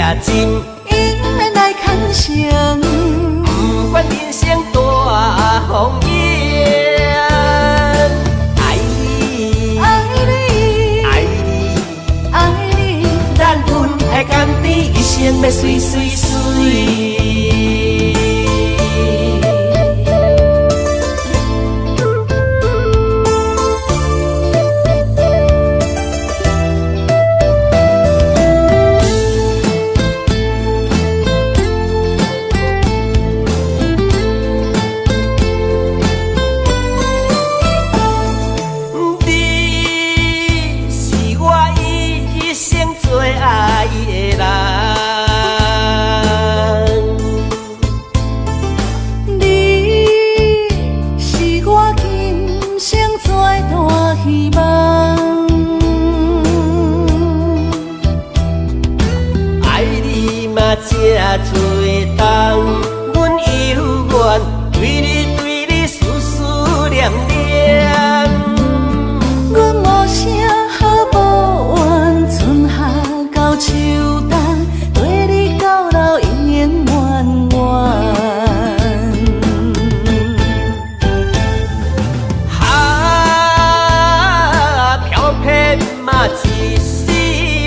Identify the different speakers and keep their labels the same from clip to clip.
Speaker 1: 也真，
Speaker 2: 迎来牵绳。
Speaker 1: 不管人生大风雨，爱你，
Speaker 2: 爱你，
Speaker 1: 爱你，
Speaker 2: 爱你，
Speaker 1: 咱分的甘甜，一生要水水水。这多冬，阮犹原对你思思念念。
Speaker 2: 阮无声好无怨，春夏到秋冬，对你到老永远远远。
Speaker 1: 飘撇嘛一世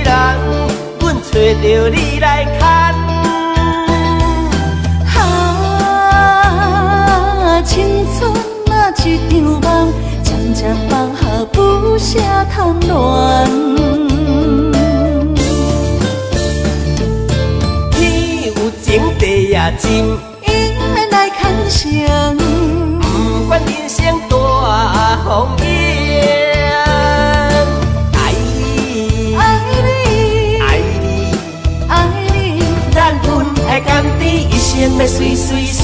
Speaker 1: 人，阮找着你来牵。
Speaker 2: 青春啊一场梦，渐渐放下不舍贪恋。
Speaker 1: 天有情地也真，
Speaker 2: 迎来牵绳。
Speaker 1: 不管人生大风雨，爱你，
Speaker 2: 爱你，
Speaker 1: 爱你，
Speaker 2: 爱你，
Speaker 1: 咱分的甘甜，一生要水水水。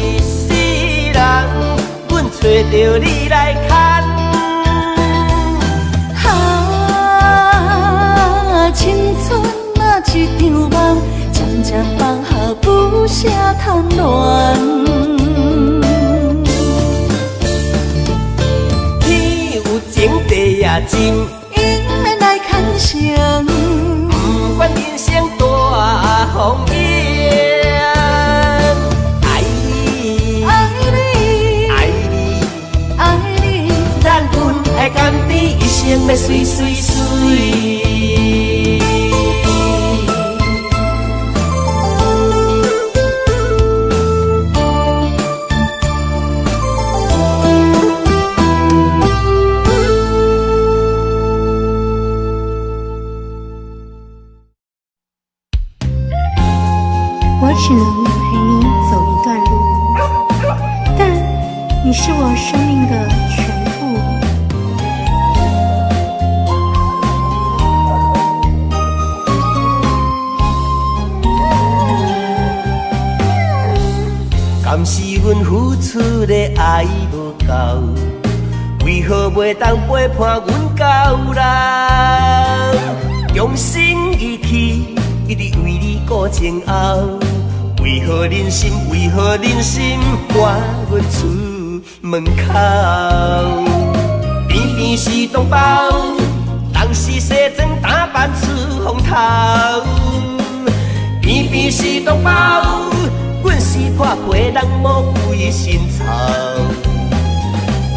Speaker 1: 一世人，阮找着你来牵。
Speaker 2: 青春啊一场梦，渐渐放下不舍贪恋。
Speaker 1: 天有情地也真，
Speaker 2: 迎来牵绳。
Speaker 1: 不管人生大风雨。甘甜一生要水水水。
Speaker 3: 我只能陪你走一段路，但你是我生命的全部。
Speaker 1: 敢是阮付出的爱无够，为何袂当陪伴阮到老？用心一起，一直为你顾前后。为何忍心？为何忍心赶阮出门口？偏偏是同胞，当时西装打扮出风头。偏偏是同胞。阮是破皮人无几身臭，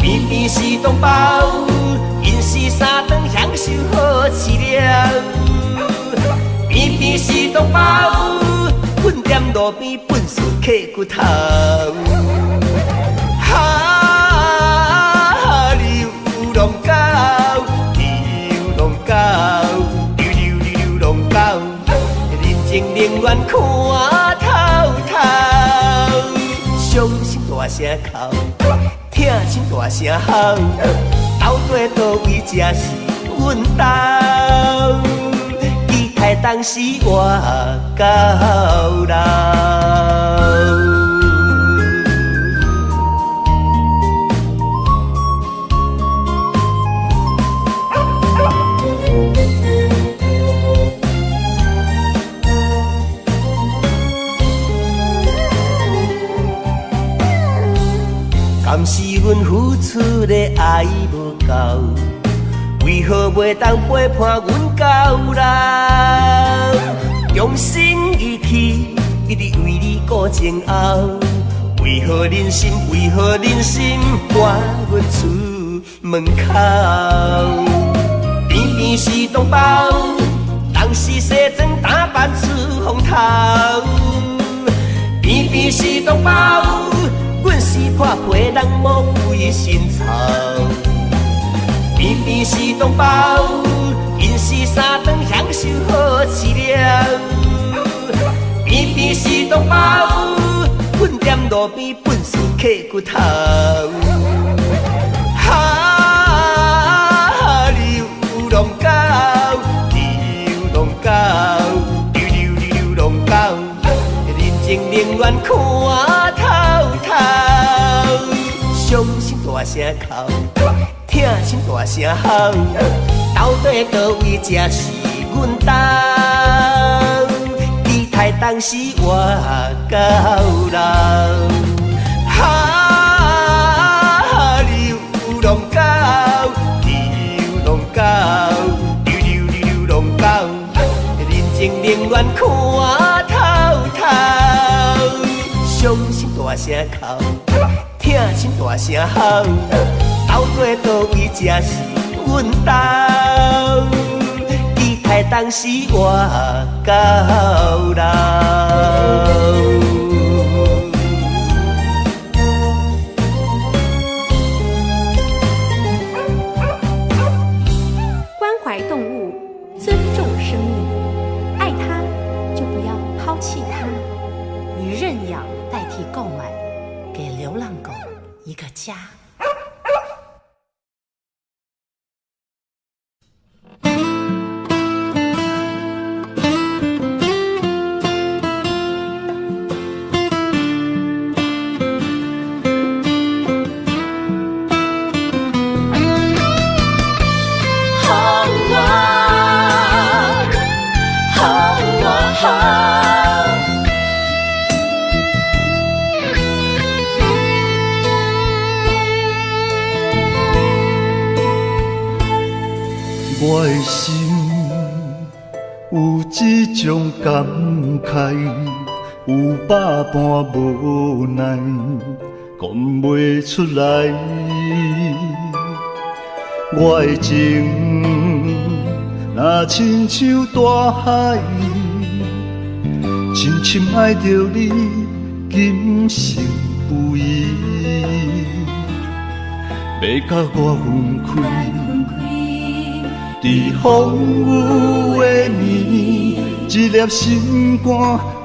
Speaker 1: 偏偏是同胞，因是三顿享受好饲料，偏偏是同胞，瞓踮路边本事刻骨头。流浪狗，流浪狗，流浪狗，人情冷暖看透透。伤心大声哭，痛心大声吼，到底倒位才是阮家？期待当时活到老。敢是阮付出的爱无够？为何袂当陪伴阮到老？用心一起，一直为你顾前后。为何忍心？为何忍心赶阮出门口？偏偏是同胞，人是西装打扮出风头。偏偏是同胞，阮是破皮人魔鬼心操。偏偏是同胞，因是三顿享受好饲料。偏偏是同胞，阮踮路边本事刻骨头。流浪狗，流浪狗，流浪狗，人情冷暖看透透。伤心大声哭，痛心大声吼，到底倒位才是阮家？期待当时我到老。流浪狗，流浪狗，流浪狗，人情冷暖看透透。伤心大声哭，痛心大声吼，到底倒位才是阮家？期待当时我到老。
Speaker 3: 关怀动物，尊重生命，爱它就不要抛弃它。
Speaker 4: 以认养代替购买，给流浪狗一个家。
Speaker 5: 我的心有一种感慨，有百般无奈，讲袂出来。我的情若亲像大海，深深爱着你，今生不移。要甲我分开。在风雨的暝，一粒心肝，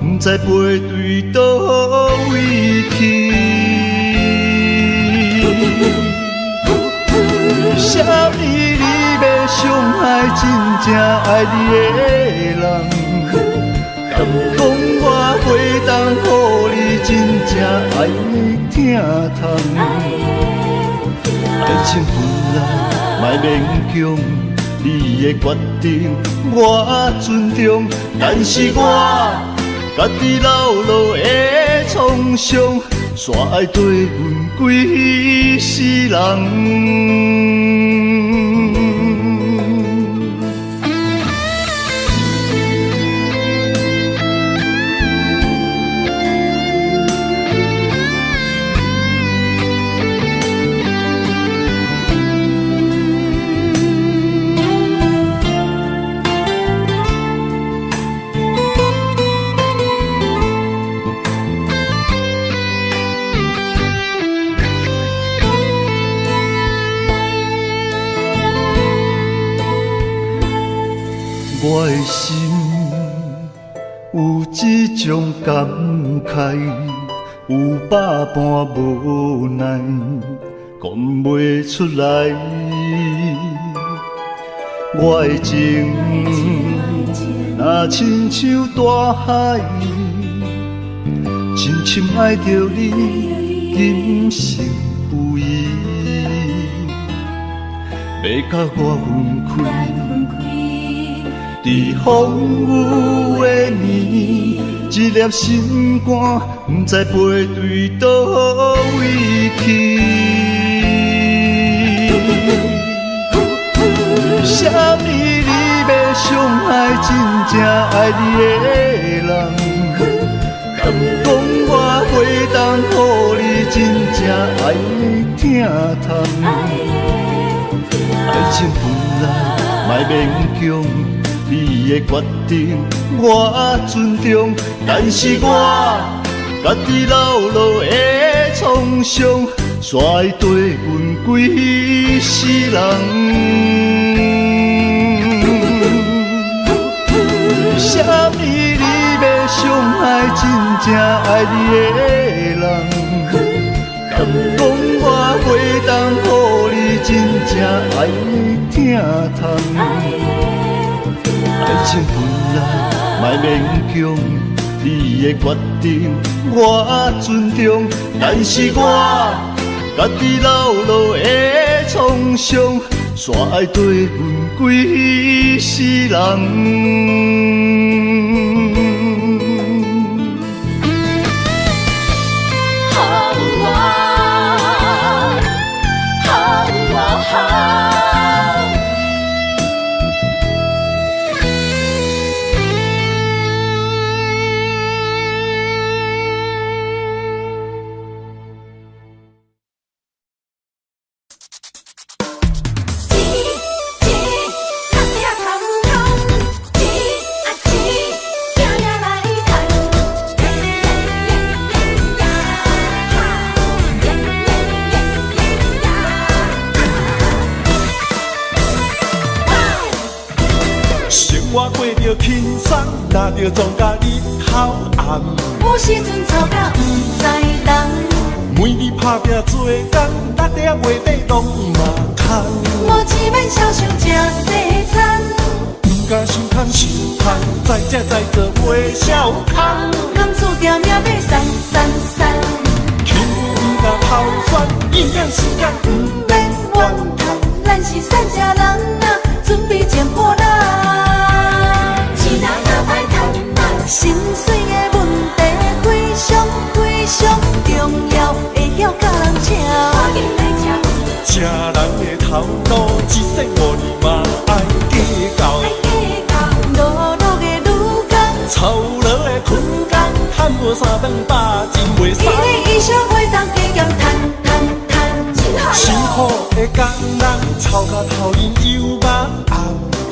Speaker 5: 不知飞对倒位去。为什么你要伤害真正爱你的人？敢讲我袂当予你真正爱你疼痛？爱情本来莫勉强。你的决定我尊重，但是我家己老路的创伤，煞爱对阮规世人。我的心有一种感慨，有百般无奈，讲袂出来。我的情若亲像大海，深深爱着你，今生不移。要甲我分开。在风雨的暝，一粒心肝，不知飞对倒位去。真正爱你的人，敢讲我袂当予你真正爱的疼痛。爱情本来莫勉强，你的决定我尊重，但是我家己老路的创伤，煞会对阮规世人。为什么你要伤害真正爱你的人？敢讲我袂当予你真正爱的疼痛？爱情本来莫勉强，你的决定我尊重，但是我家己老路的创伤，煞会对阮规世人。
Speaker 6: 轻松，拿着庄稼日头暗。
Speaker 2: 有时阵吵甲不知人，
Speaker 6: 每日打拼做工，6点月底拢嘛空。
Speaker 2: 无钱免少想吃西餐，
Speaker 6: 不敢想贪想贪，再吃再做袂少空。
Speaker 2: 甘注定命要散散散，
Speaker 6: 轻不敢偷选，营养时间不免怨叹。
Speaker 2: 咱是善家人啊，准备捡破烂。心碎的问题非常非常重要，会晓甲人请。
Speaker 6: 吃人的头路，一生无你嘛爱计较。
Speaker 2: 路路的女工，
Speaker 6: 操劳的困工，赚无3顿饱，真袂爽。
Speaker 2: 你的衣裳会当加减赚。
Speaker 6: 辛苦的工人，操到头晕又目红。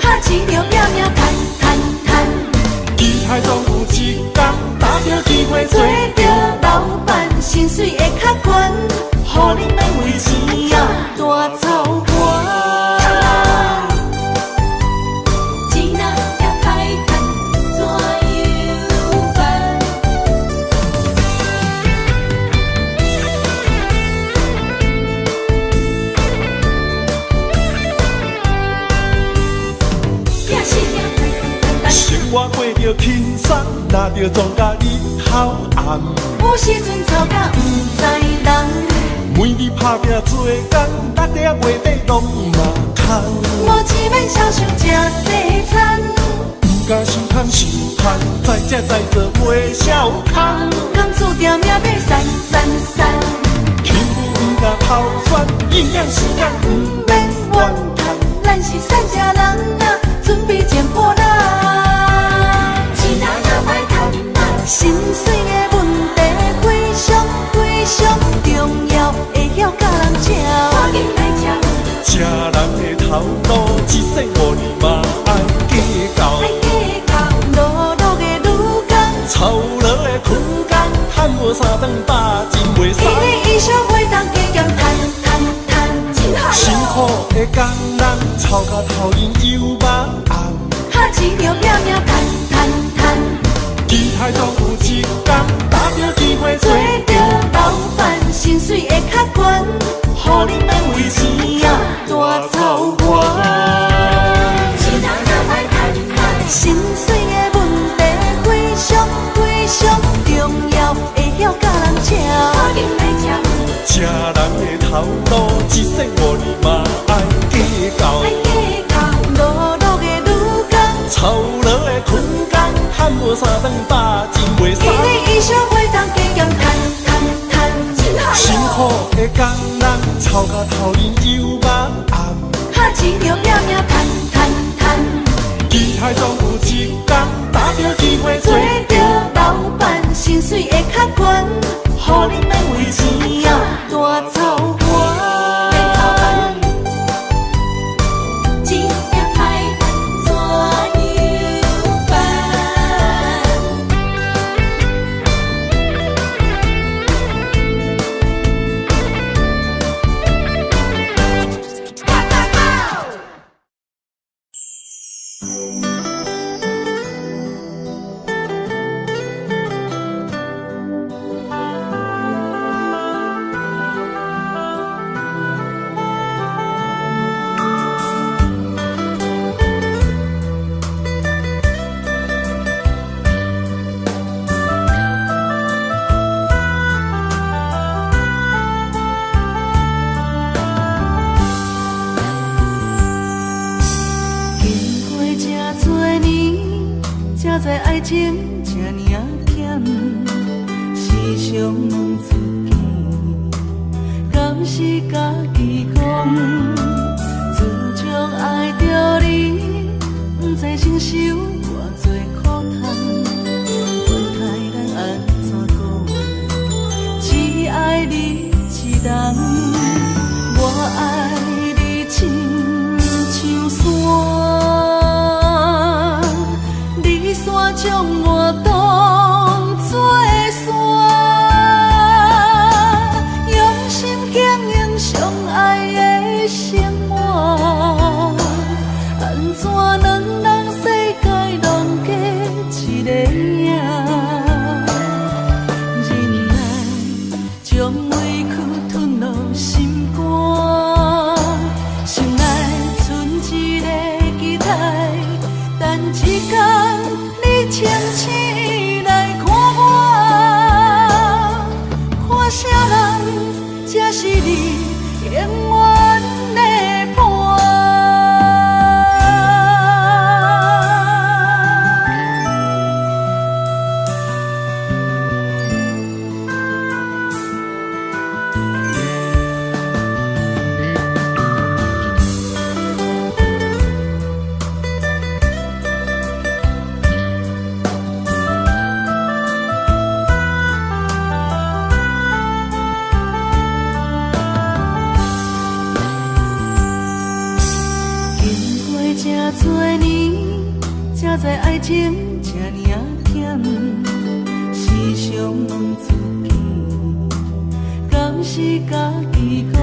Speaker 2: 哈钱着拼命赚。
Speaker 6: 期待总有一天，打着机会
Speaker 2: 做着老板，薪水会较悬，予你免为钱啊大操盘。钱若也歹赚，怎样办？
Speaker 6: 生活过着轻松，拿着庄稼日头暗。
Speaker 2: 有时阵吵甲不知人，
Speaker 6: 每日打拼做工，6点月底拢嘛空。
Speaker 2: 无钱免少想吃西餐，
Speaker 6: 不敢想贪想贪，再吃再做袂少空。
Speaker 2: 甘注定命要散散散，
Speaker 6: 轻不敢偷选，营养时间不免怨叹。
Speaker 2: 咱是善家人啊，准备捡破烂。心碎的问题非常非常重要，会晓甲人请。
Speaker 6: 吃人的头路，一生无你嘛爱计较。
Speaker 2: 路路的女工，
Speaker 6: 操劳的困工，赚无3顿饱，真袂爽。
Speaker 2: 你的衣裳会当加减赚。
Speaker 6: 辛苦的工人，操到头晕又目红。
Speaker 2: 哈钱着拼命赚。
Speaker 6: 期待总有一天，打着机会
Speaker 2: 做着老板，薪水会较悬，予你免为钱啊大操盘。心碎的问题非常非常重要，会晓甲人请。
Speaker 6: 吃人的头路，一生无你嘛爱计较。
Speaker 2: 路路的女工，
Speaker 6: 操劳的困工，赚无3顿饱，真袂爽。
Speaker 2: 你的衣裳会当加减赚。
Speaker 6: 辛苦的工人，操到头晕又目红。
Speaker 2: 哈钱着拼命赚。期
Speaker 6: 海总有一天打着机会
Speaker 2: 做着老板，薪水会较悬，予恁来为钱仔大操盘。知爱情这呢险，时常问自己，敢是家己讲？自从爱着你，不知承受偌多苦痛，问题咱安怎讲？只爱你一人，我爱你亲像山，将我当作山，用心经营相爱的生活。安怎两人世界拢过一个影？忍耐，将委屈吞落心肝，心内存一个期待，等一天。清醒来看我，看啥人才是你永远的伴。多年，才知爱情这呢险，时常问自己，敢是家己讲？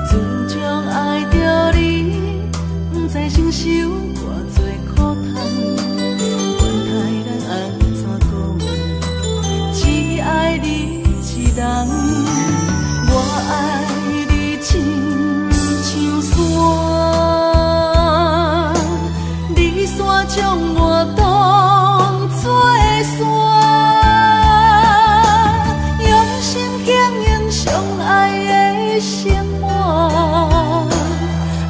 Speaker 2: 自从爱着你，不知承受偌多苦痛，问题咱安怎讲？只爱你一人，我爱你亲像山，将我当作山，用心经营相爱的生活。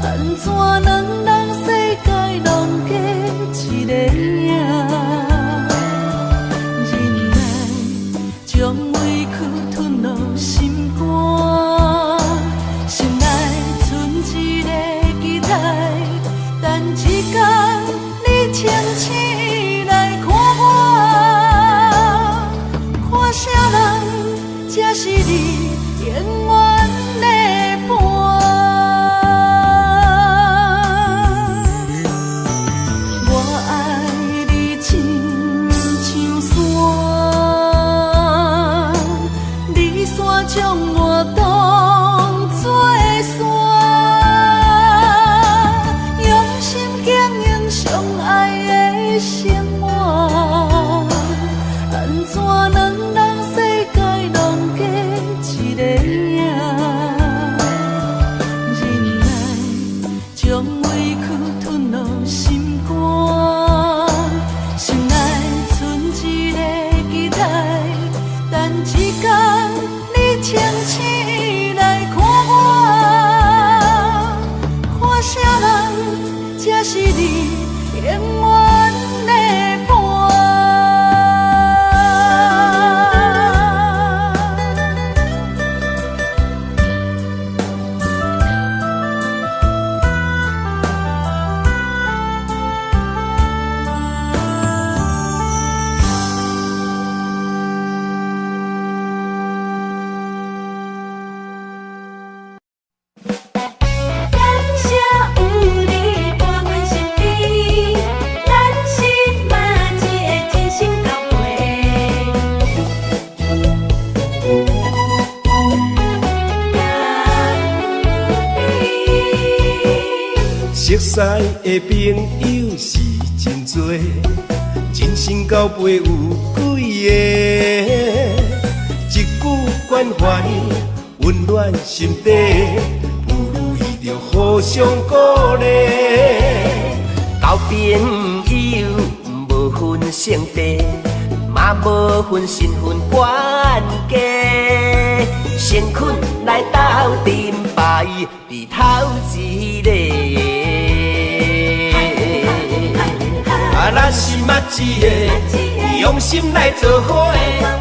Speaker 2: 安怎两人世界拢过一个影？忍耐，将委屈吞落心肝，心内存一个期待，等一天。清醒来看我，看啥人才是你永远的伴。我爱你亲像山，你山将我当作山，用心经营相爱生活。安怎两人世界拢过一个影？忍耐，将委屈吞落心肝，心内存一个期待，等一天你清醒来看我。
Speaker 6: 识的朋友是真多，真心交陪有几个，一句关怀温暖心底，不如意着互相鼓励。
Speaker 1: 交朋友无分性别，嘛无分身份关系，先困来斗阵牌，伫头一个。咱是默一个，用心来做伙，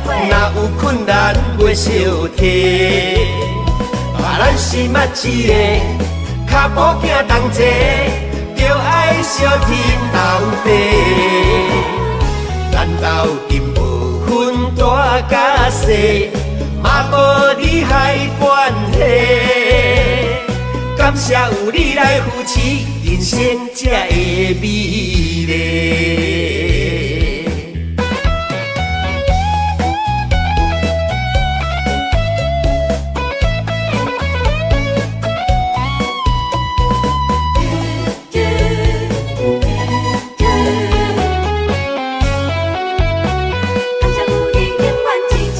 Speaker 1: 若有困难袂小提。咱是默一个，脚步行同齐，着爱相挺斗地。咱斗阵无分大甲小，嘛无利害关系。感谢有你来扶持，人生才会美丽。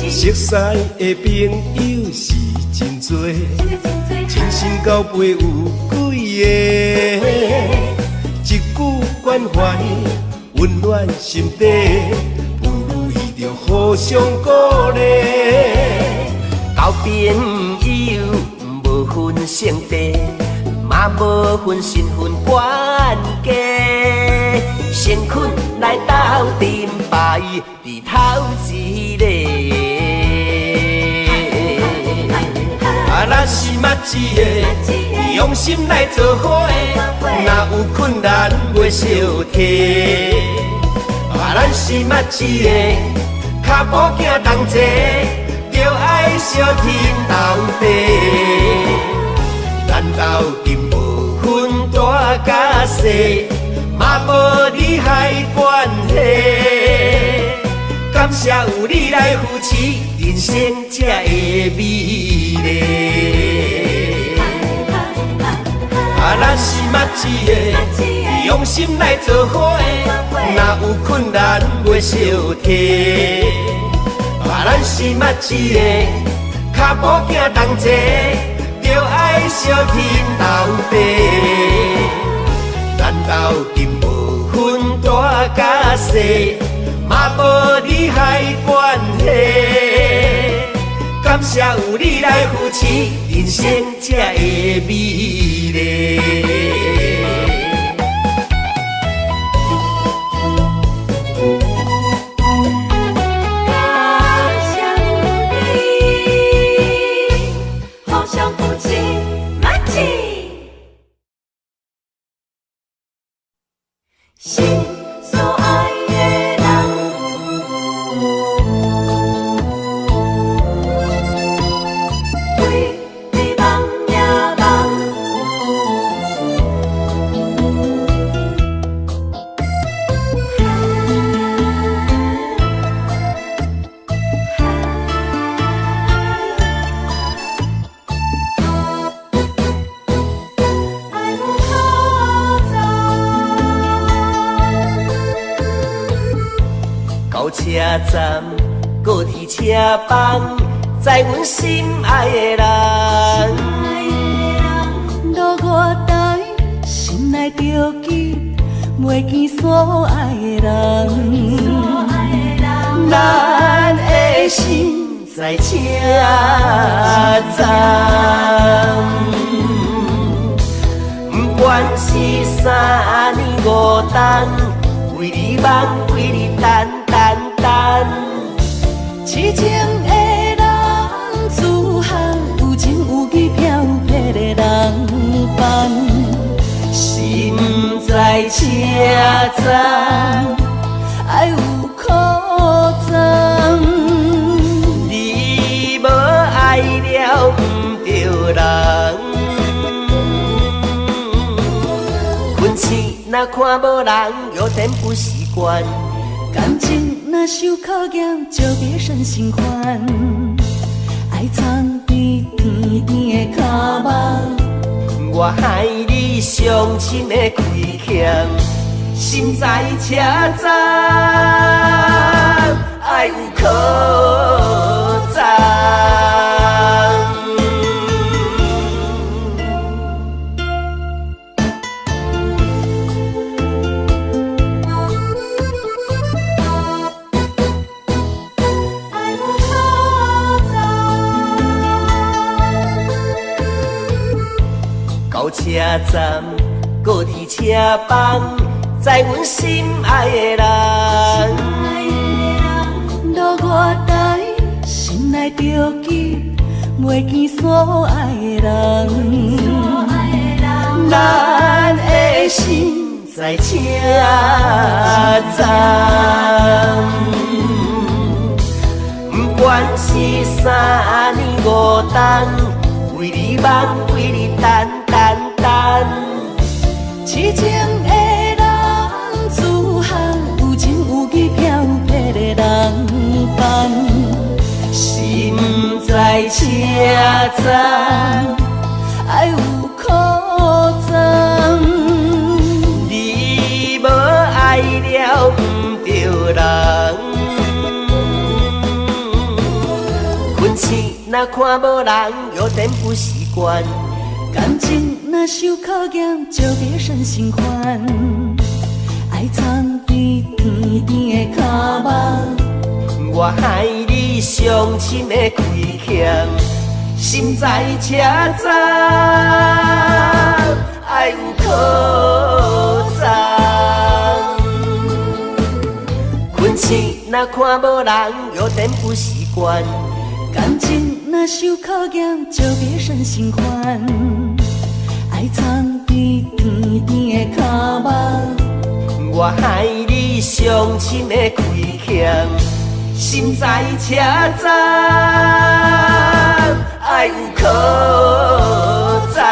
Speaker 6: 熟识的朋友是真多，真心交陪有几个，一句关怀温暖心底，不如意着互相鼓励。
Speaker 1: 交朋友无分性别，嘛无分身份关系，先困来斗阵牌，伫头一个。咱是默一个，用心来做伙，若有困难袂小提。咱是默一个，脚步行同齐，着爱相挺斗地。咱斗阵无分大甲小，嘛无利害关系。感谢有你来扶持，人生才会美丽。咱是默一个，用心来做伙，若有困难袂小提。咱是默一个，脚步行同齐，着爱相挺斗地。咱斗阵无分大甲小，嘛无利害关系。感谢有你来扶持，人生才会美丽。
Speaker 2: 感谢有你，互相扶持，默契。心所爱的人，为你梦也梦。爱有可
Speaker 1: 到车站，高铁车房，载阮心爱的人。
Speaker 2: 路我台，心内着记，袂见所爱的人。
Speaker 1: 咱的心在车站，不管是三年五冬，为你梦，为你等。
Speaker 2: 痴情的人，自行有情有义飘撇的人伴，
Speaker 1: 心在车站，
Speaker 2: 爱有苦衷。
Speaker 1: 你无爱了不着人，困醒若看无人，有点不习惯。
Speaker 2: 感情若受考验，就别生心烦。爱藏伫甜甜的脚目，
Speaker 1: 我害你你伤心的亏欠，心在车站，爱有可赞。到车站，高铁车房，载阮心爱的人。
Speaker 2: 路外台，心内着记，袂见所爱的人。
Speaker 1: 咱的心在车站，不管是三年五冬。为你忙，为你等。
Speaker 2: 痴情的人，自行有情有义漂泊的人伴，
Speaker 1: 心在车站，
Speaker 2: 爱有苦赞。
Speaker 1: 你无爱了不着人，困醒若看无人，有点不习惯。
Speaker 2: 感情若受考验，就别生心烦。爱藏伫甜甜的脚目，
Speaker 1: 我害你伤心的亏欠，心在车站，爱有可赞。困醒若看无人，有点不习惯。
Speaker 2: 感情若受考验，就别生心烦。爱藏伫甜甜的脚目，
Speaker 1: 我害你伤心的亏欠，心在车站，爱有可赞。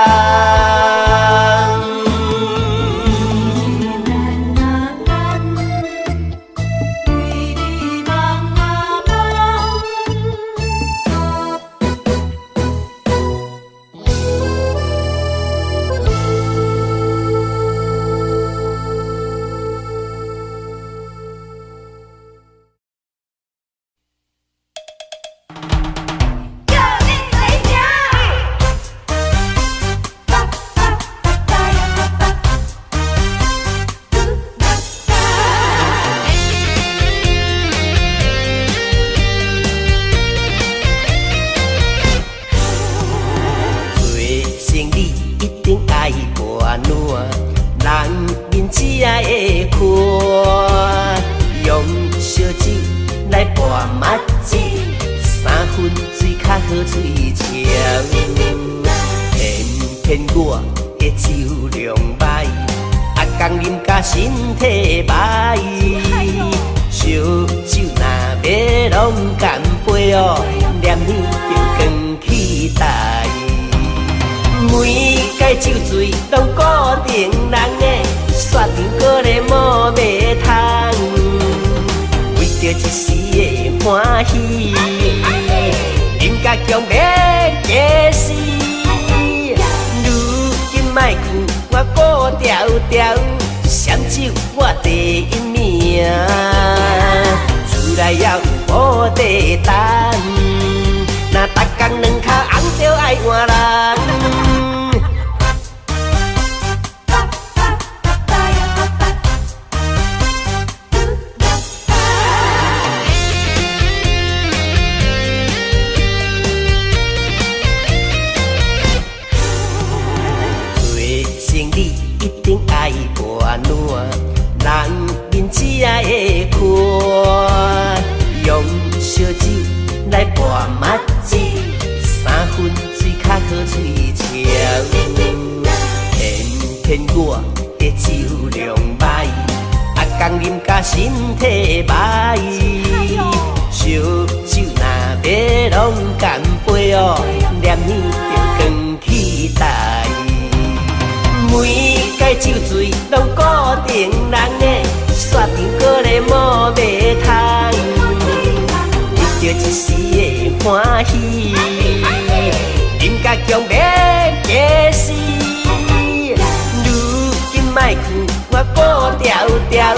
Speaker 1: 我高调调，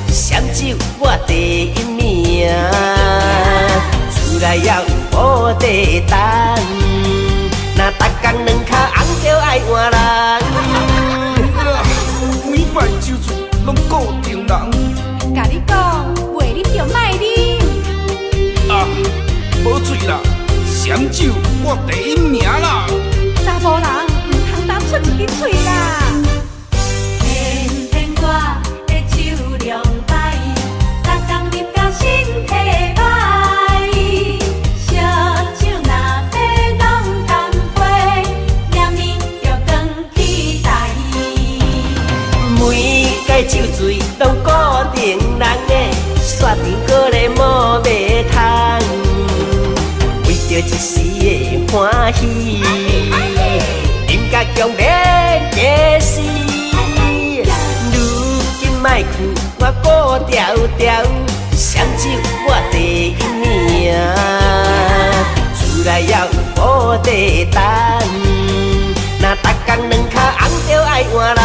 Speaker 1: 闪酒我第一名，厝内也有保地当，若逐工两脚红就爱换人。
Speaker 7: 每摆酒醉拢固定人，
Speaker 8: 甲你讲，袂你就卖啉。
Speaker 7: 啊，无醉啦，闪酒我第一名啦。
Speaker 8: 查甫人唔通当出一支嘴啦。
Speaker 2: 天天我的酒量歹，逐工啉到身体歹。烧酒若要弄干杯，念面就光起台。
Speaker 1: 每摆酒醉拢固定人的，刷甜果咧无卖通，为着一时的欢喜，饮甲强烈假死。如今莫去我高调调，闪酒我第一名，厝内也有保地当，若逐工两脚红就爱换人。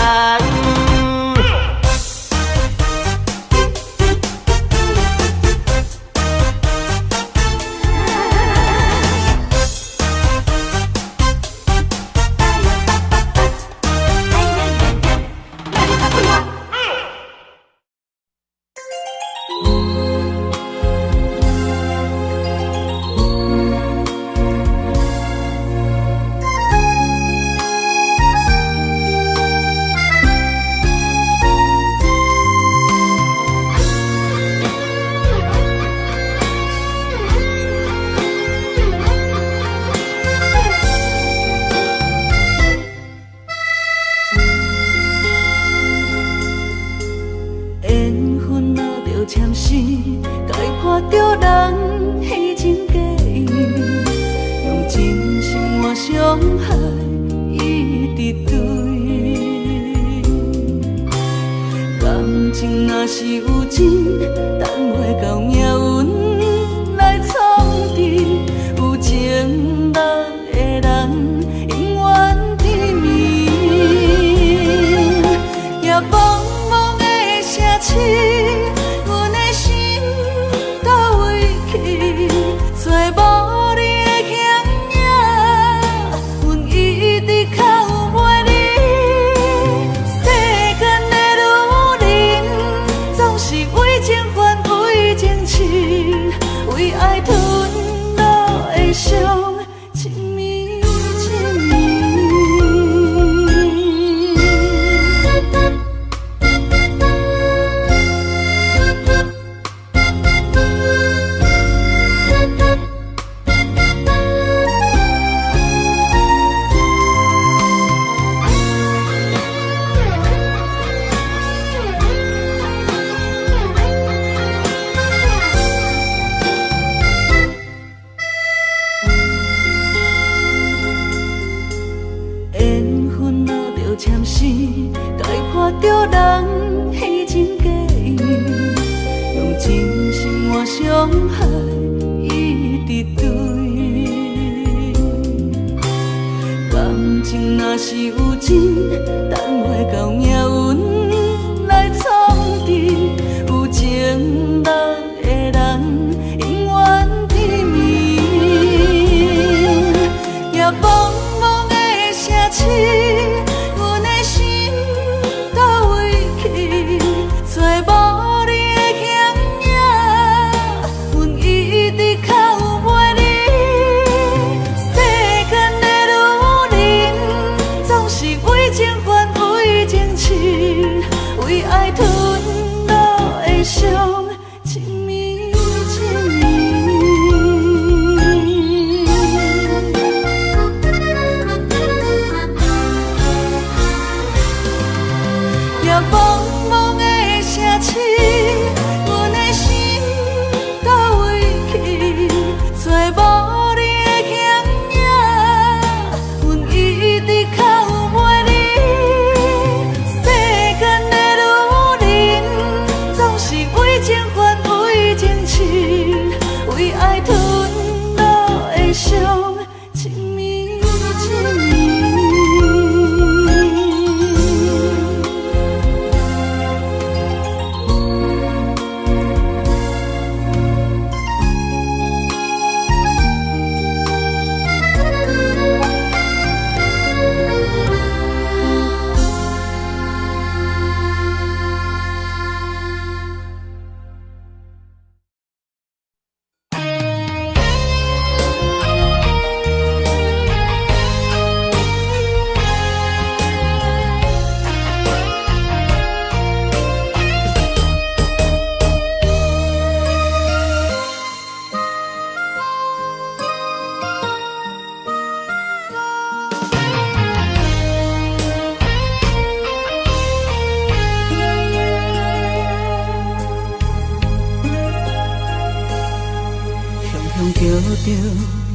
Speaker 2: 着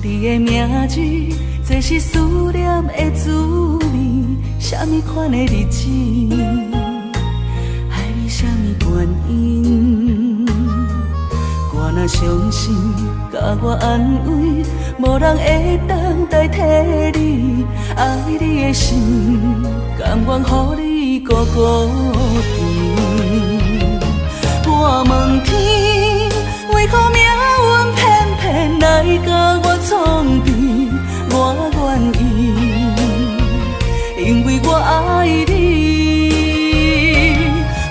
Speaker 2: 你的名字，这是思念的滋味。什么款的日子，爱你什么原因？我若伤心，甲我安慰，无人会当代替你。爱你的心，甘愿予你孤孤甜。我问天，为何命运偏偏来甲我创治？我愿意，因为我爱你。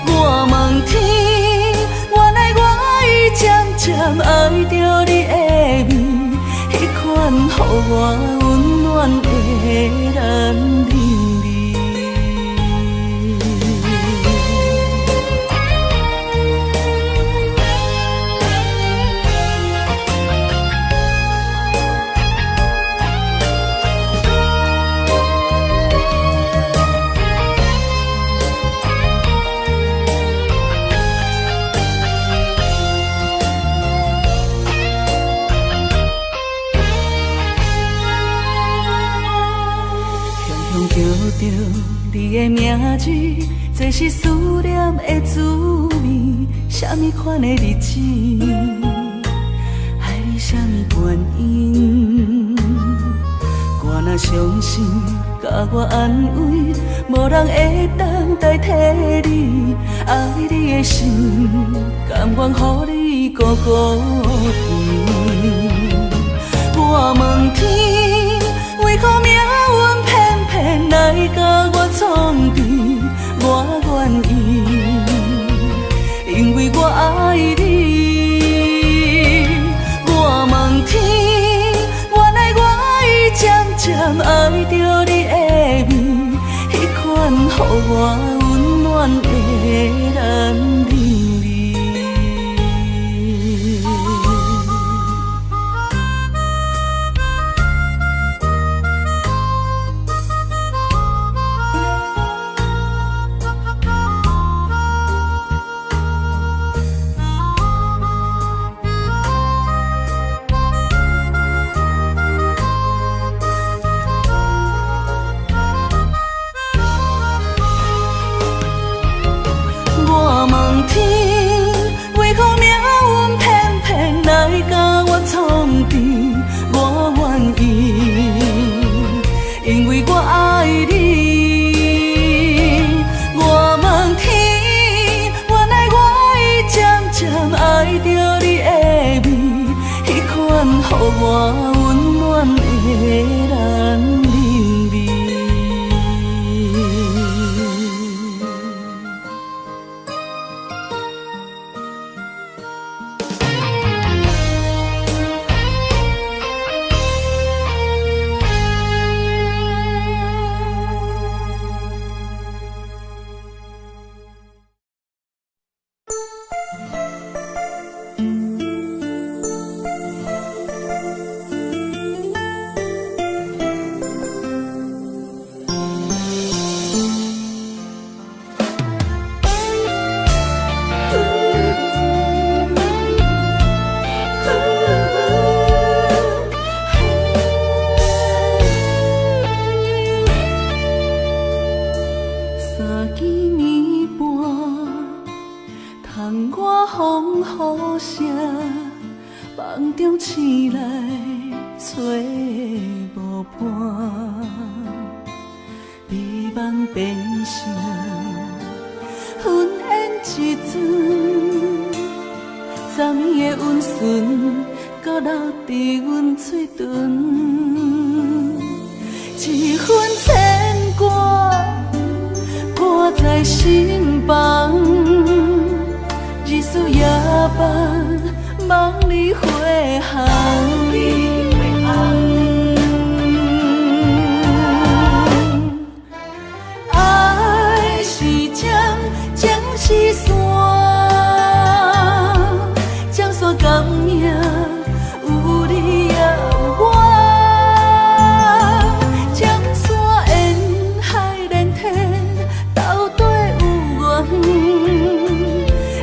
Speaker 2: 我问天，原来我已渐渐爱着你的美，迄款予我温暖的男人。叫着你的名字，这是思念的滋味。什么款的日子，爱你什么原因？我若伤心，甲我安慰，无人会当代替你。爱你的心，甘愿予你孤孤甜。我问天，为何命运偏偏来甲我创治？我愿意，因为我爱你。我问天，原来我已渐渐爱着你的美，迄款予我温暖的男人。予我温暖的男人味。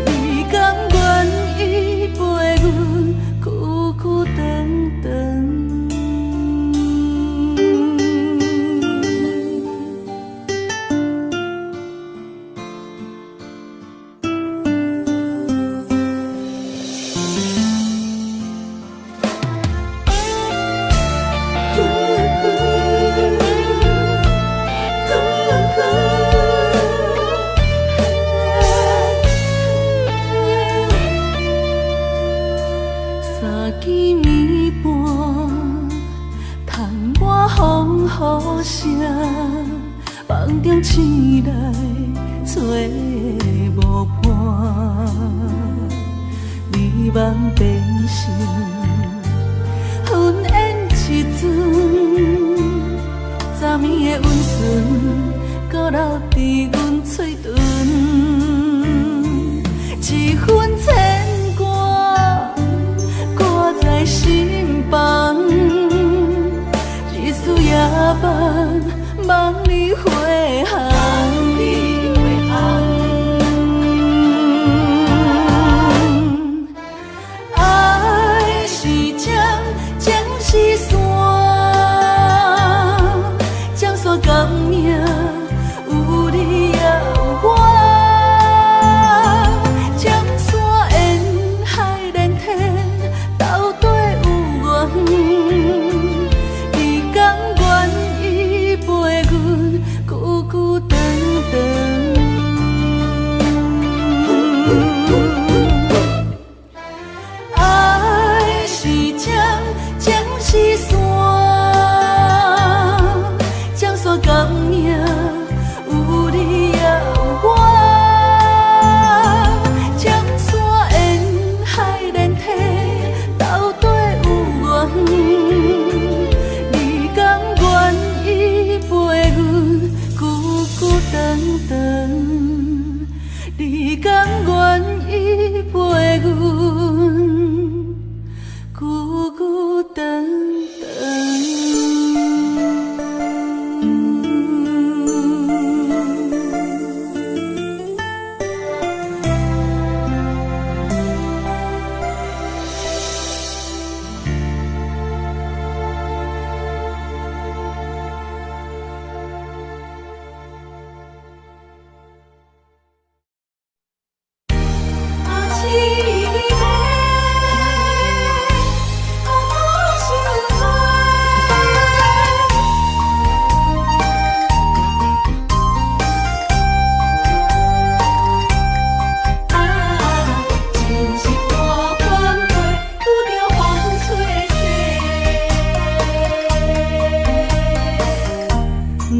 Speaker 2: 你甘愿意陪阮风雨声，梦中醒来找无伴，美梦变成云烟一阵，昨暝的温顺，搁留伫阮嘴唇，一份牵挂挂在心房，日思夜梦，梦里回航。爱是江，江是山，江山革命有你也有我。江山沿海连天，斗底有缘。你甘愿依陪阮，久久长长。爱是江，江是山，江山革命有你也有我。江山沿海连天，斗底有缘。你甘愿依陪阮，久久长长。你甘愿依陪阮，久久长长。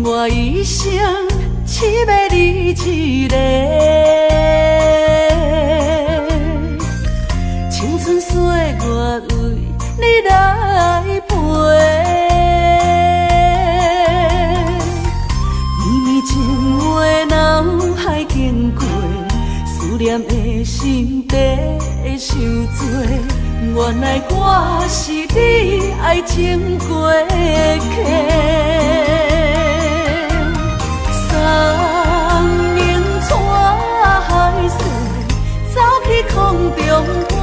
Speaker 2: 我一生只要你一个，青春岁月为你来陪。绵绵情话脑海经过，思念的心底伤多。原来我是你爱情过客。三明带海水，走去空中飞，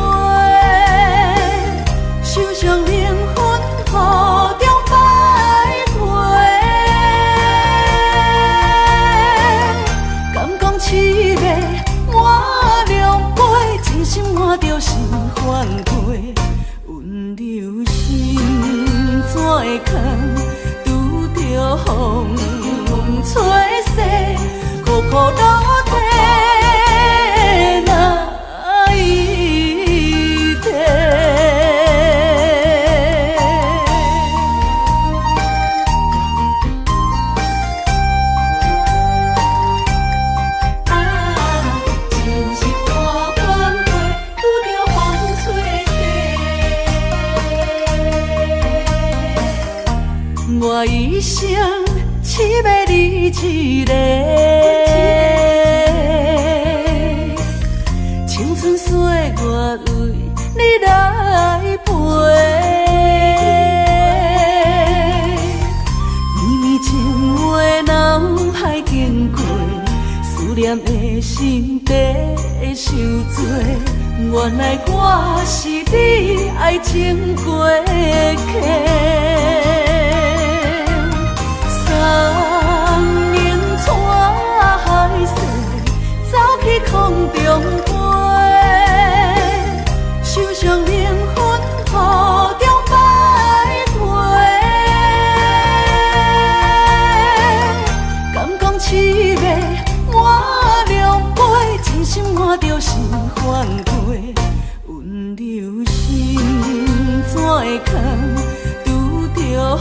Speaker 2: 手上灵魂雨中徘徊。敢讲凄美满两杯，真心换着心翻过，温柔心怎会空，拄着风吹逝，苦苦落地哪一天？真是大款过，拄着风吹逝。我一生只要你一个，青春岁月为你来陪。绵绵情话脑海经过，思念的心底伤多。原来我是你爱情过客。三明带海水，走去空中飞，手上灵魂雨中徘徊。敢讲凄美满两杯，真心换着心翻过，温柔心怎会空，拄着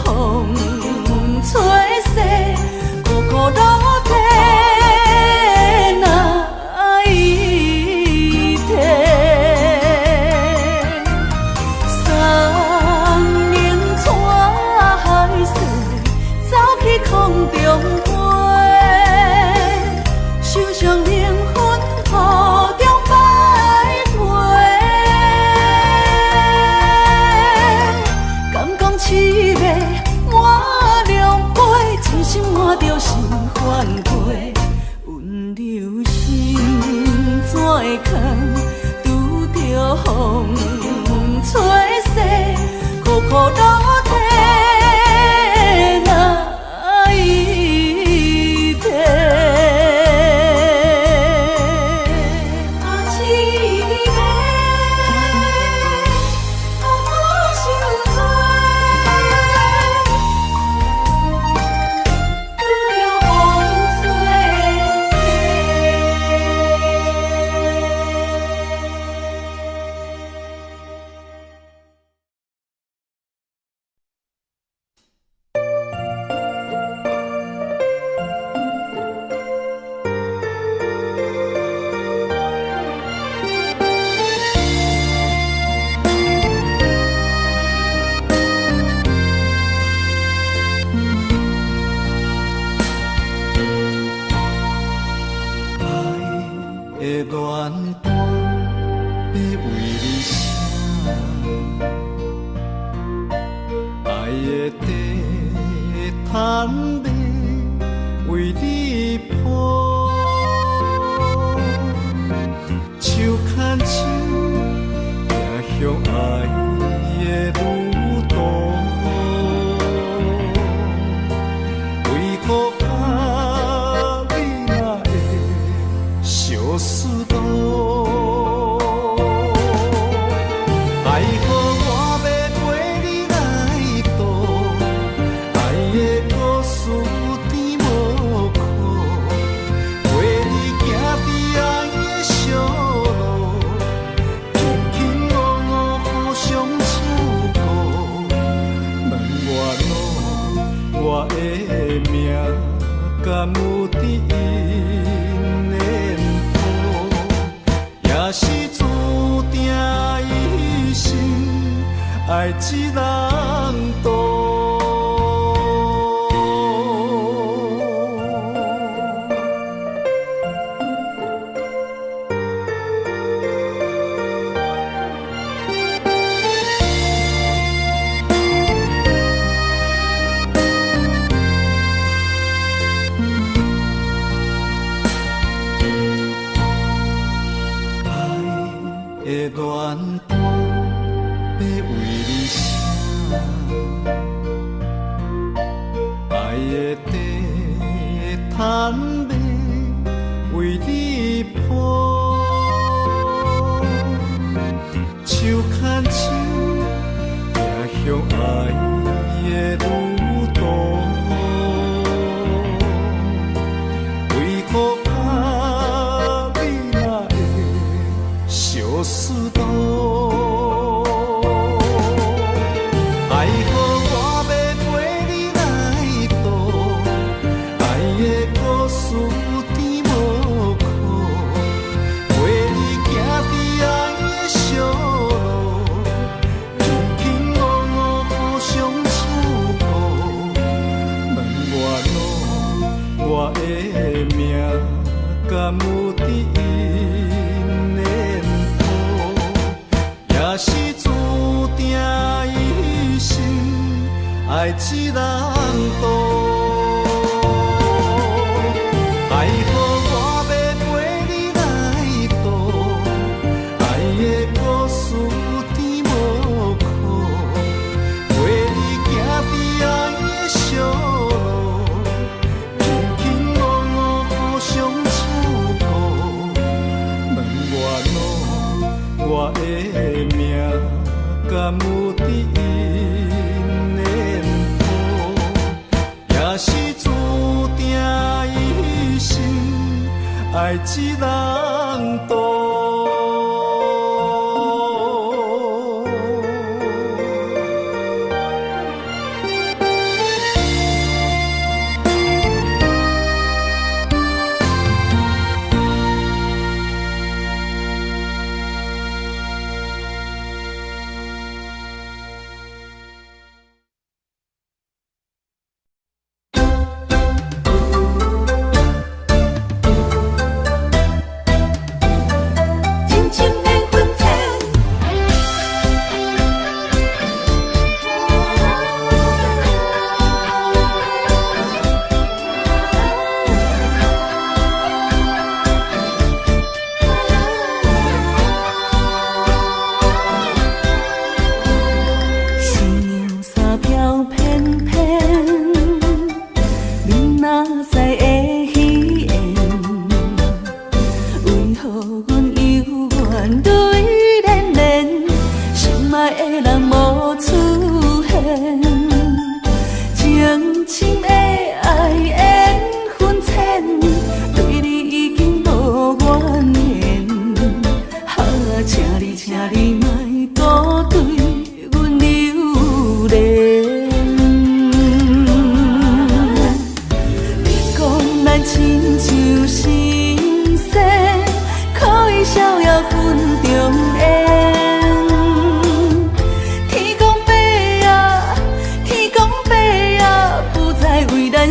Speaker 2: 风中飞，手上灵魂雨中徘徊。敢讲凄美满凉杯，真心换着心烦悔。温柔心怎会藏，拄着风吹逝，苦苦落体。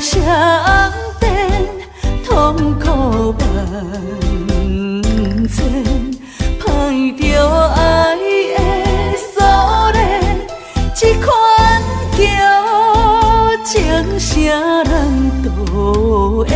Speaker 2: 双电，痛苦万千，歹着爱的锁链，这款叫情啥人都缘。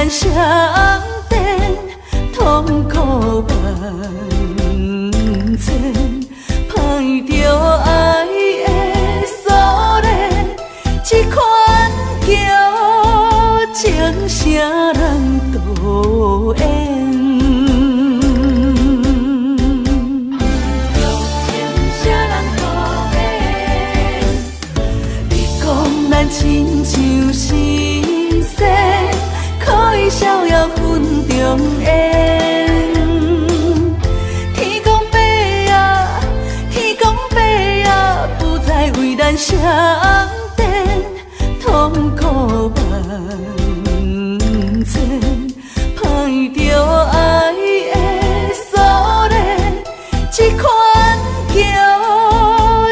Speaker 2: 双电，痛苦万千，歹着爱的锁链，这款叫情啥人都缘。亲像心生，可以逍遥分中缘。天公伯啊，天公伯啊，不再为咱双电，痛苦万千，歹着爱的锁链，这款叫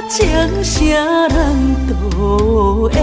Speaker 2: 情啥人都缘。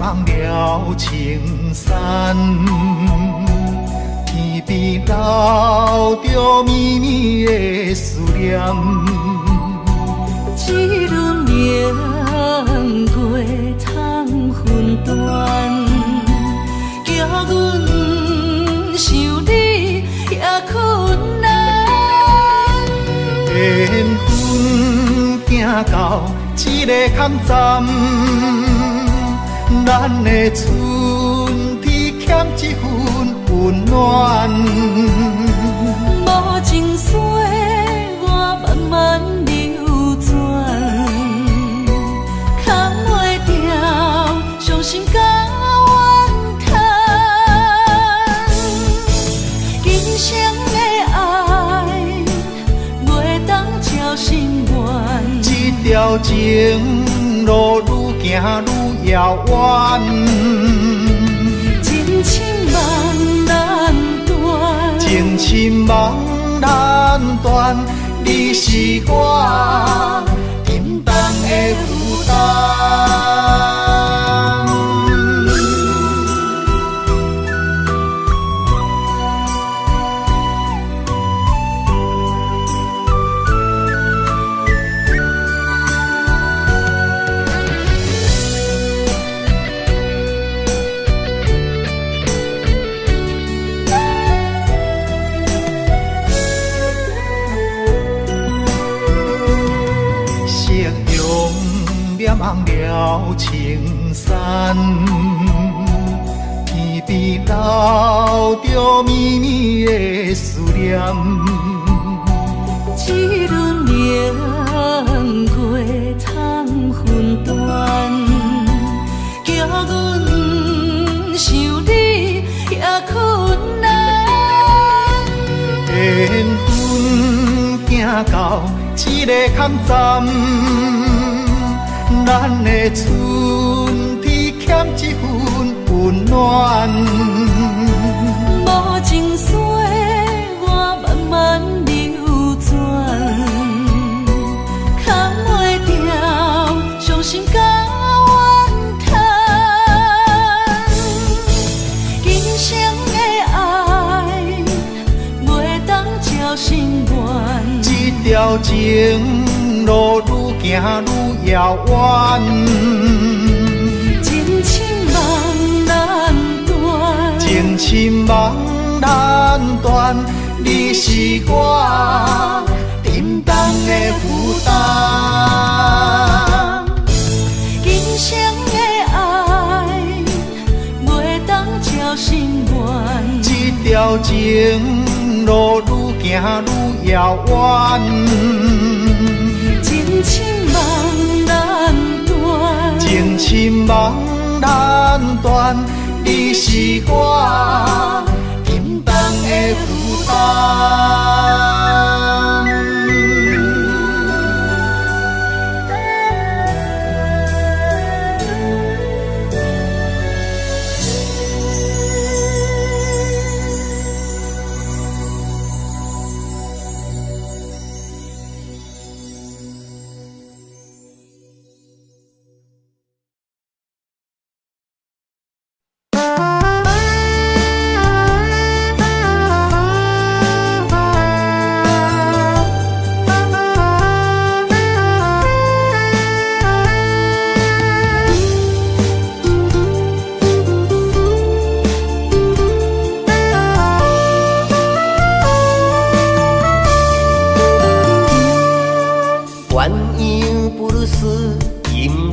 Speaker 5: 望了青山，天边留着绵绵的思念。
Speaker 2: 一轮明月通分断，叫阮想你也困难。
Speaker 5: 缘分行到一个坎站。咱的春天欠一份温暖，
Speaker 2: 无情水我慢慢流转，扛袂掉伤心甲怨叹。今生的爱袂当照心愿，
Speaker 5: 这条情路愈行愈遥远，
Speaker 2: 情深梦难断，
Speaker 5: 情深梦难断，你是我沉重的负担。望了青山，着绵绵的思念。
Speaker 2: 一轮明月藏魂断，叫阮想你也困难。
Speaker 5: 缘分行到一个坎站，咱的春天欠一份温暖。
Speaker 2: 无情水我慢慢流转，扛袂掉伤心甲怨叹。今生的爱袂当照心愿，
Speaker 5: 这条情路愈行愈遥远。
Speaker 2: 真情梦难断，
Speaker 5: 情深梦难断，你是我沉重的负担。
Speaker 2: 今生的爱袂当照心愿，
Speaker 5: 这条情路愈行愈遥远。
Speaker 2: 真情梦难断，
Speaker 5: 情深梦难断，你是我沉重的负担。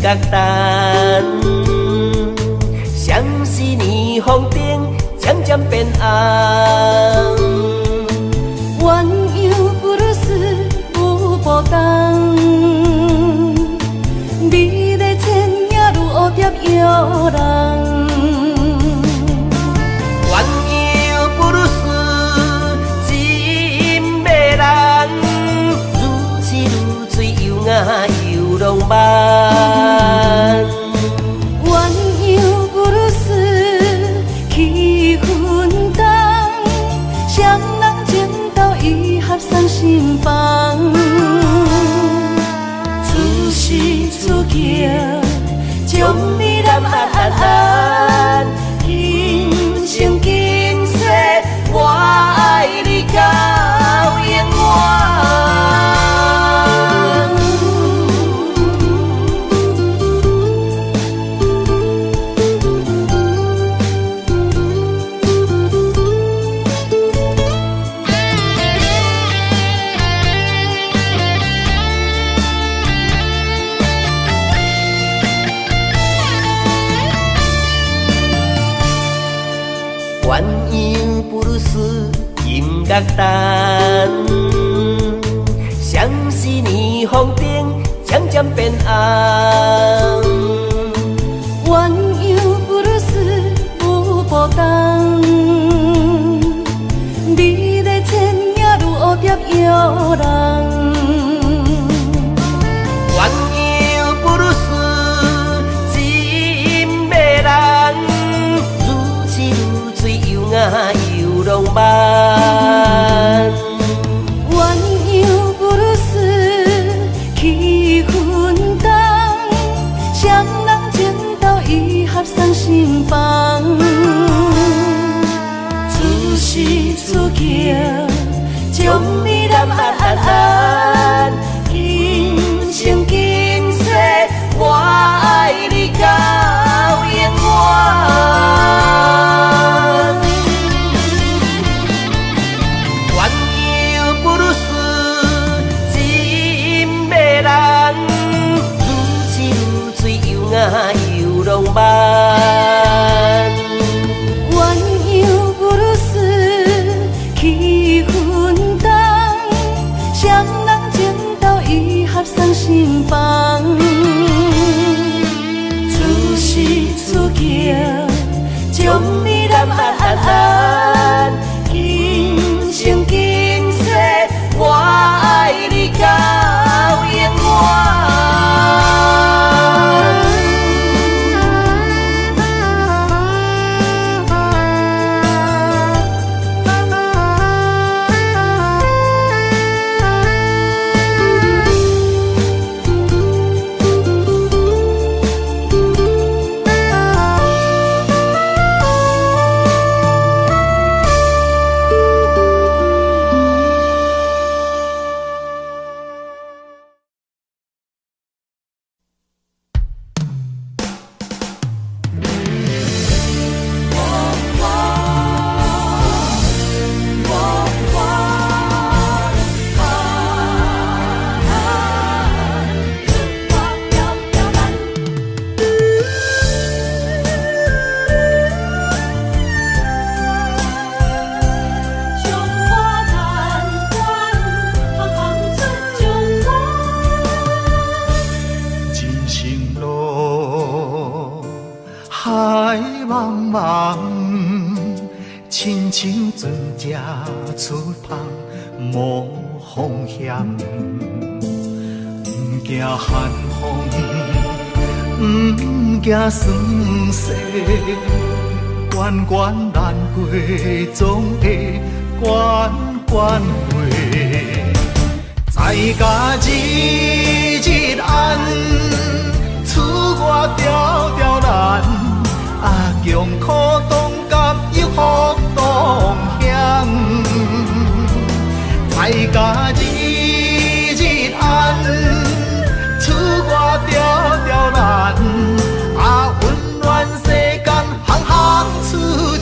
Speaker 1: 角淡，像是霓虹灯渐渐变暗。
Speaker 2: 鸳鸯布鲁斯有波动，美丽千影如蝴蝶摇人。
Speaker 1: 鸳鸯布鲁斯真迷人，如痴如醉又雅又浪漫。
Speaker 2: 鸳鸯布鲁斯气氛重，双人情投意合送心房。此时此刻，将你揽安，今生今世，我爱你到永远。
Speaker 1: 鸳鸯布鲁斯音乐淡，像是霓虹灯渐渐变暗。
Speaker 2: 鸳鸯布鲁斯有波动，美丽千影如蝴蝶摇人。
Speaker 1: 鸳鸯布鲁斯真迷人，如痴如醉又雅又浪漫。
Speaker 2: 鸳鸯布鲁斯气氛重，双人情投意合送心房。此时此刻，将你揽安，今生今世，我爱你到永远。
Speaker 1: 鸳鸯布鲁斯真迷人，如痴如醉又雅又浪漫。
Speaker 2: 鸳鸯布鲁斯
Speaker 5: 茫茫，亲像船只出航，无风险，不惊寒风，不惊酸涩，关关难过，总会关关过。在家日日安，厝外条条难，强苦当甘又福当险。在家日日安，厝外条条难，温暖世间行行出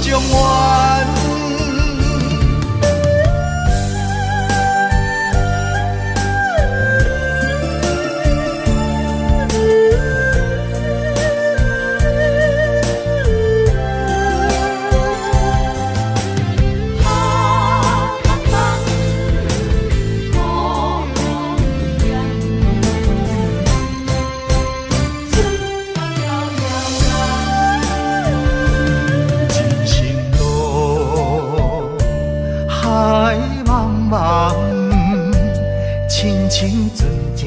Speaker 5: 状元。亲像船只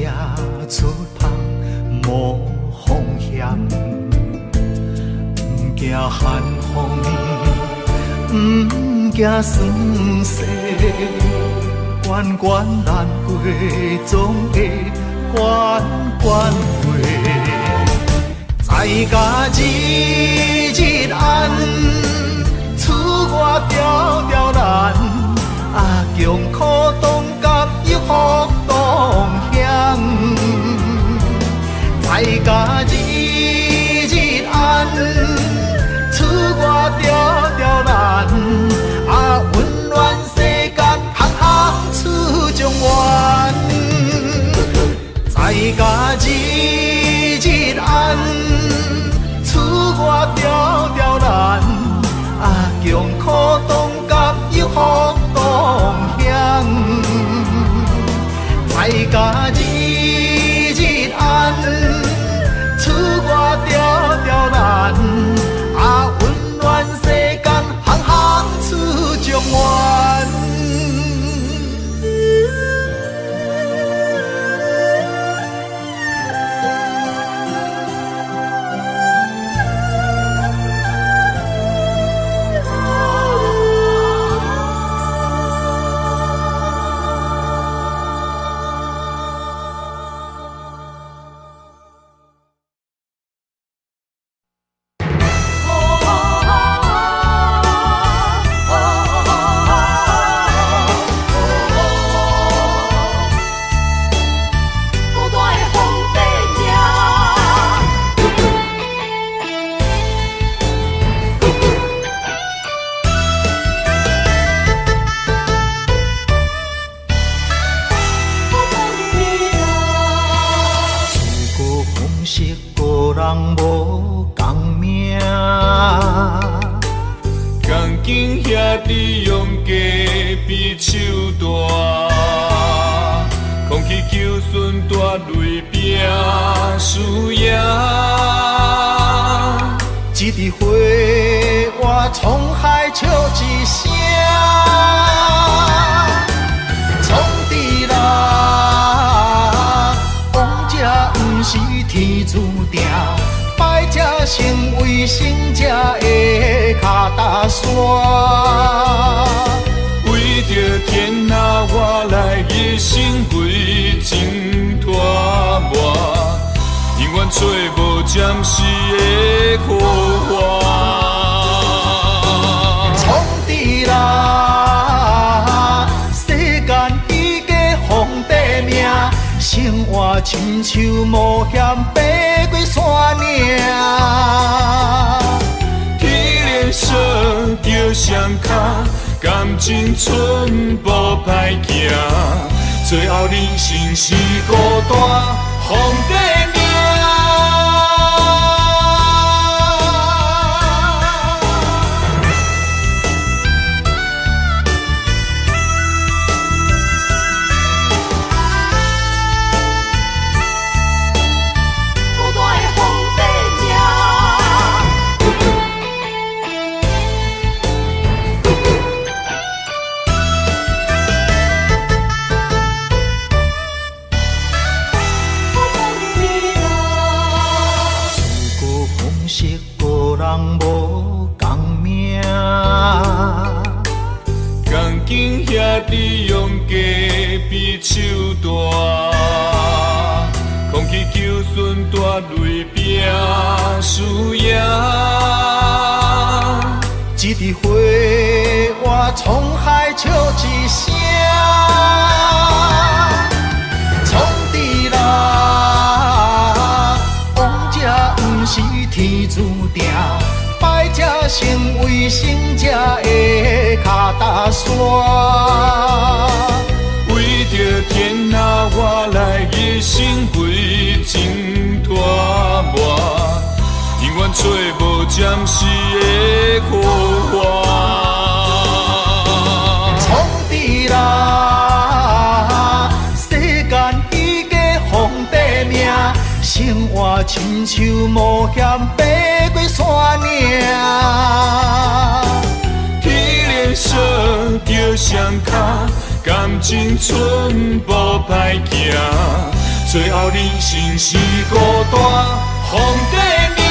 Speaker 5: 出航，无风险，不惊寒风，不惊酸涩，关关难过，总会关关过。在家日日安，厝外条条难，强苦当甘又福当险。在家日日安，厝外条条难，温暖世间行行出状元。在家日日安，厝外条条难，强苦当甘又福当险。在家日日安，厝外条条难，温暖世间行行出状元。一枝花，我沧海笑一声，创治人，王者不是天注定，败者成为胜者的脚踏山。为着天下，我来一生为情拖磨。永远找无暂时的苦患，创治人，世间伊个皇帝命，生活亲像冒险爬过山岭。体力少着双脚，感情寸步歹行，最后人生是孤单皇帝命。利用隔壁手段，空气求顺大雷拼输赢。
Speaker 9: 一枝花，我沧海笑一声。创治人，王者不是天注定，败者成为胜者的脚踏山。
Speaker 5: 为着天下，我来一生费真大磨。永远找无暂时的苦患。
Speaker 9: 创治人，世间伊个皇帝命，生活亲像冒险爬过山岭。
Speaker 5: 天连锁着双脚，感情寸步歹行，最后人生是孤单皇帝命。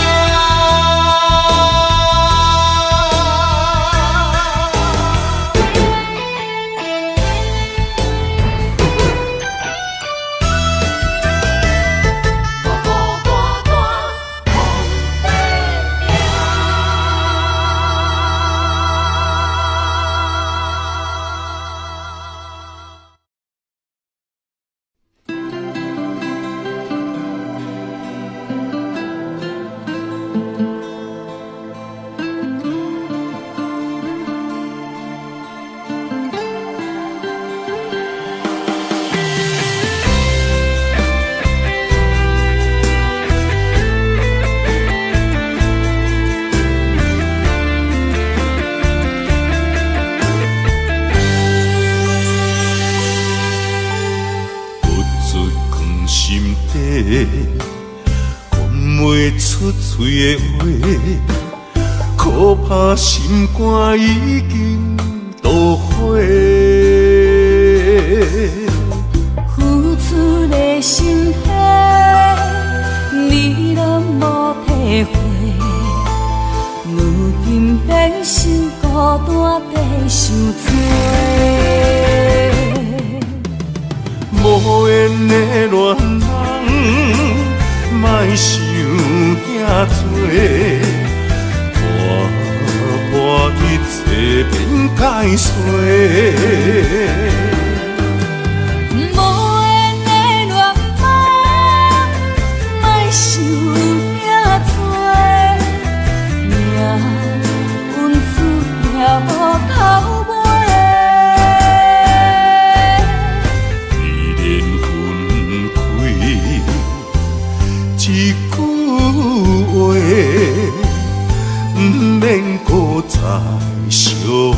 Speaker 5: 讲袂出嘴的话，可怕心肝已经都火。
Speaker 2: 付出的心血，你拢无体会。如今变成孤单地受罪。
Speaker 5: 无缘的恋人，莫想遐多，破一切变解碎。
Speaker 2: 无缘的恋人，莫想遐多，命运注定无头尾。一句话，不免搁再相找。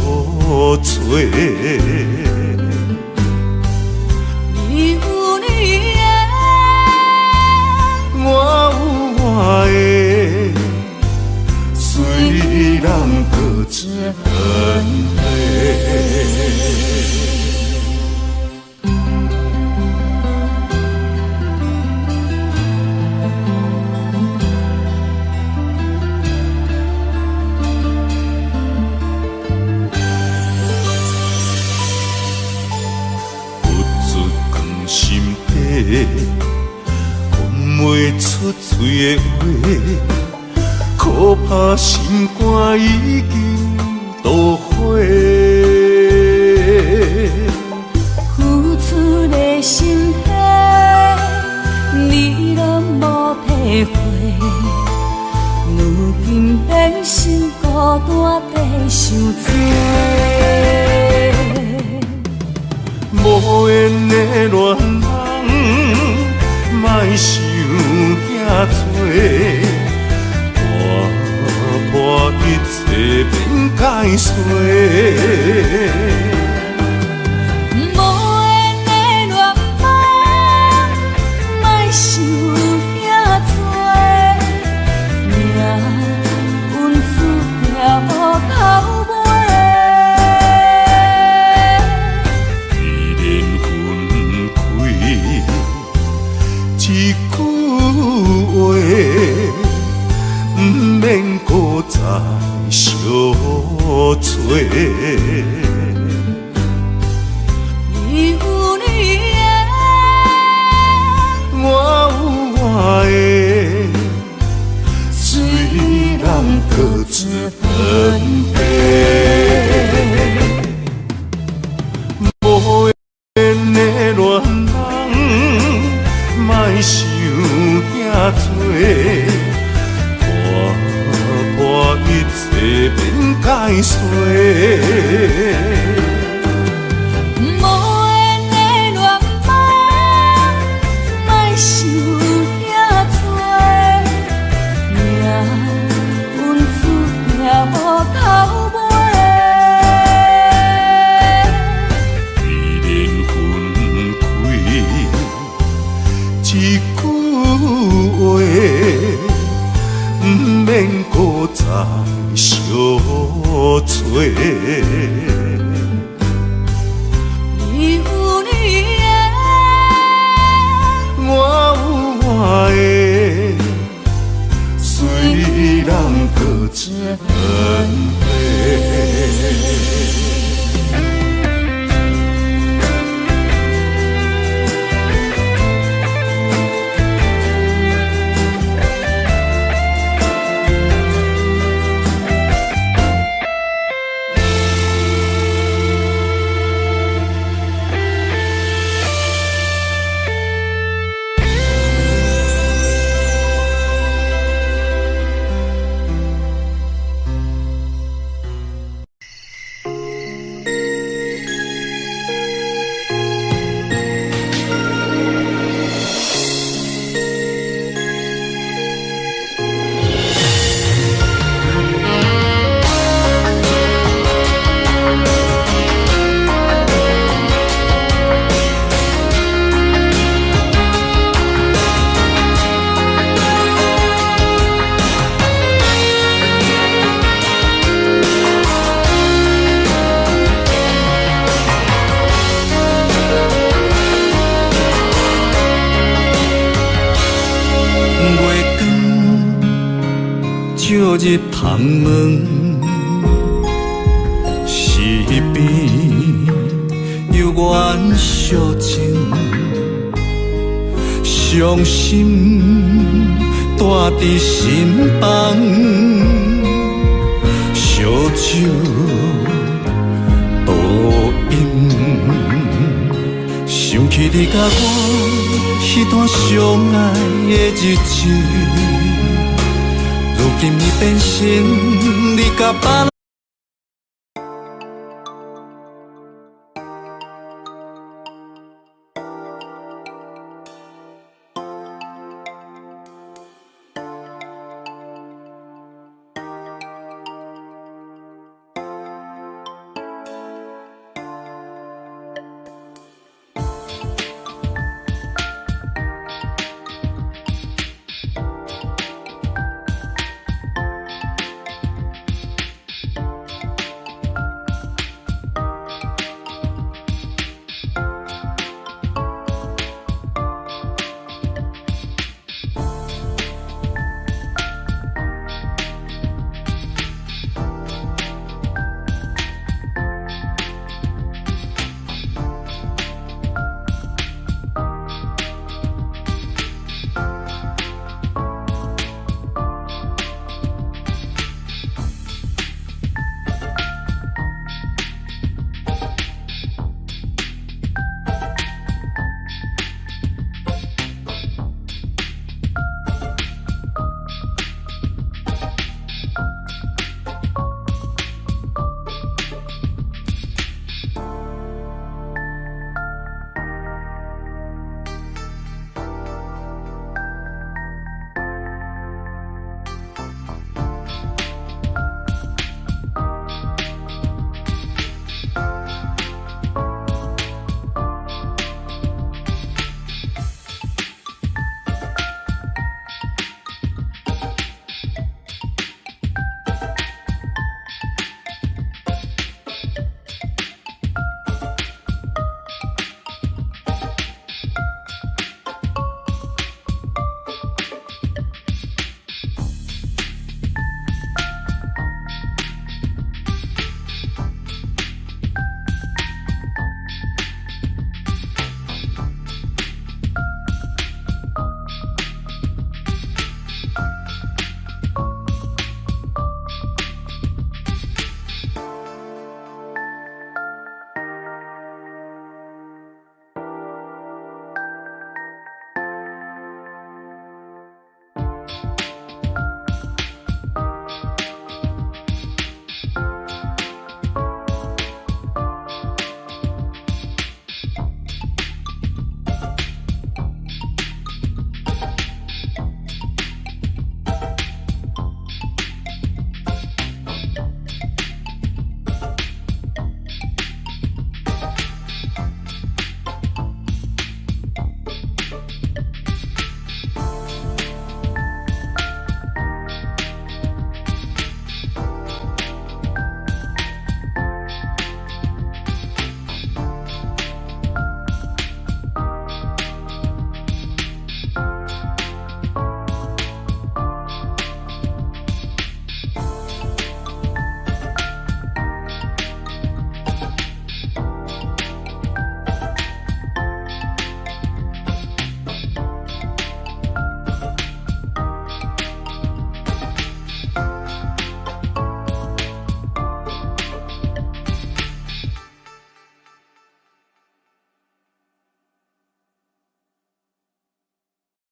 Speaker 2: 你有你的，
Speaker 5: 我有我的，虽然各自分离。讲袂出嘴的话，可怕心肝已经都火。
Speaker 2: 付出的心血，你拢无体会。如今变成孤单地受罪。
Speaker 5: 无缘的恋人，莫想遐多，破一切变解碎。
Speaker 2: 无缘的恋人，莫想遐多，命运注定无头尾。
Speaker 5: 一句话，不免搁再相找。各自分飞。无缘的恋人，莫想遐多，破一切免解释。再相找，
Speaker 2: 你有你的，
Speaker 5: 我有我的，虽然各自分飞。照入窗门，四边有缘相情，伤心带伫心房，烧酒倒饮，想起你甲我迄段相爱的日子。如今已变成你甲别人。